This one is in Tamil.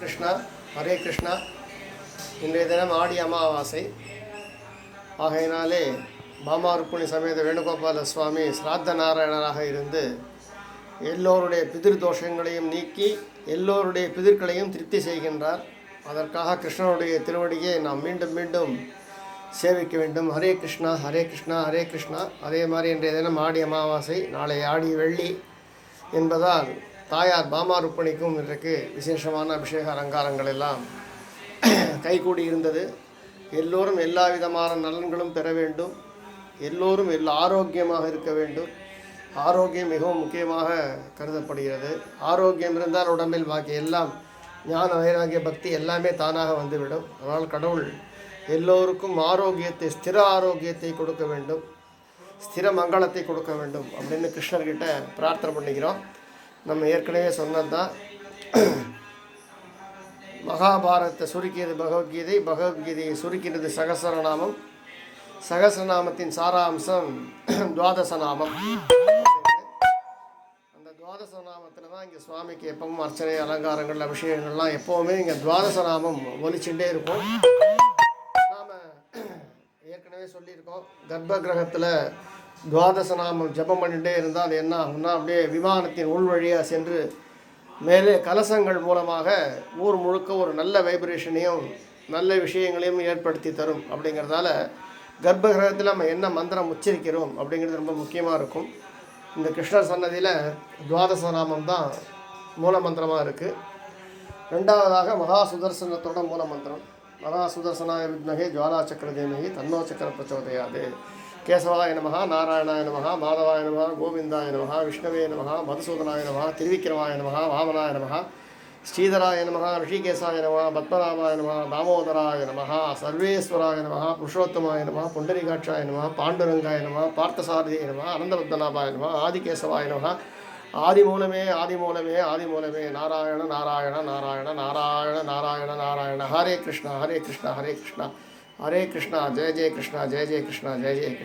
கிருஷ்ணா ஹரே கிருஷ்ணா. இன்றைய தினம் ஆடி அமாவாசை ஆகையினாலே பாமா ருக்மிணி சமேத வேணுகோபால சுவாமி சிராத்த நாராயணராக இருந்து எல்லோருடைய பிதிர் தோஷங்களையும் நீக்கி எல்லோருடைய பிதிர்களையும் திருப்தி செய்கின்றார். அதற்காக கிருஷ்ணனுடைய திருவடியை நாம் மீண்டும் மீண்டும் சேவிக்க வேண்டும். ஹரே கிருஷ்ணா ஹரே கிருஷ்ணா ஹரே கிருஷ்ணா. அதே மாதிரி இன்றைய தினம் ஆடி அமாவாசை, நாளை ஆடி வெள்ளி என்பதால் தாயார் பாமா ருக்மிணிக்கும் இன்றைக்கு விசேஷமான அபிஷேக அலங்காரங்கள் எல்லாம் கைகூடி இருந்தது. எல்லோரும் எல்லா விதமான நலன்களும் பெற வேண்டும், எல்லோரும் ஆரோக்கியமாக இருக்க வேண்டும். ஆரோக்கியம் மிகவும் முக்கியமாக கருதப்படுகிறது. ஆரோக்கியம் இருந்தால் உடம்பில் பாக்கி எல்லாம் ஞான வைராகிய பக்தி எல்லாமே தானாக வந்துவிடும். அதனால் கடவுள் எல்லோருக்கும் ஆரோக்கியத்தை, ஸ்திர ஆரோக்கியத்தை கொடுக்க வேண்டும், ஸ்திர மங்களத்தை கொடுக்க வேண்டும் அப்படின்னு கிருஷ்ணர்கிட்ட பிரார்த்தனை பண்ணிக்கிறோம். நம்ம ஏற்கனவே சொன்னது தான், மகாபாரதத்தை சுருக்கியது பகவத்கீதை, பகவத்கீதையை சுருக்கினது சகசரநாமம், சகசரநாமத்தின் சாராம்சம் துவாதசநாமம். அந்த துவாதசநாமத்தில் தான் இங்கே சுவாமிக்கு எப்பவும் அர்ச்சனை, அலங்காரங்கள், அபிஷேகங்கள்லாம் எப்போவுமே இங்கே துவாதசநாமம் ஒலிச்சுட்டே இருக்கும். நாம் ஏற்கனவே சொல்லியிருக்கோம், கர்ப்ப கிரகத்தில் துவாதசநாமம் ஜபம் பண்ணிகிட்டே இருந்தால் அது என்ன ஆகும்னா, அப்படியே விமானத்தின் உள் வழியாக சென்று மேலே கலசங்கள் மூலமாக ஊர் முழுக்க ஒரு நல்ல வைப்ரேஷனையும் நல்ல விஷயங்களையும் ஏற்படுத்தி தரும். அப்படிங்கிறதால கர்ப்ப கிரகத்தில் நம்ம என்ன மந்திரம் உச்சரிக்கிறோம் அப்படிங்கிறது ரொம்ப முக்கியமாக இருக்கும். இந்த கிருஷ்ணர் சன்னதியில் துவாதசநாமம் தான் மூல மந்திரமாக இருக்குது. ரெண்டாவதாக மகா சுதர்சனத்தோட மூல மந்திரம், மகா சுதர்சனாய வித்மகே ஜுவாலா சக்கர தேமகி தன்னோ சக்கர பிரச்சோதயாது. கேசவாய நமஹ, நாராயணாய நமஹ, மாதவாய நமஹ, கோவிந்தாய நமஹ, விஷ்ணவே நமஹ, மதுசூதனாய நமஹ, திருவிக்கிரமாய நமஹ, வாமனாய நமஹ, ஸ்ரீதராய நமஹ, ரிஷிகேசாய நமஹ, பத்மநாபாய நமஹ, தாமோதராய நமஹ, சர்வேஸ்வராய நமஹ, புருஷோத்தமாய நமஹ, புண்டரீகாட்சாய நமஹ, பாண்டுரங்காய நமஹ, பார்த்தசாரதிய நமஹ, அனந்தபத்மநாபாய நமஹ, ஆதிகேசவாய நமஹ, ஆதிமூலமே ஆதிமூலமே ஆதிமூலமே, நாராயண நாராயண நாராயண நாராயண நாராயண நாராயண. ஹரே கிருஷ்ணா ஹரே கிருஷ்ணா ஹரே கிருஷ்ணா ஹரே கிருஷ்ணா. ஜெய ஜெய கிருஷ்ணா ஜெய ஜெய கிருஷ்ணா ஜெய ஜெய கிருஷ்ணா.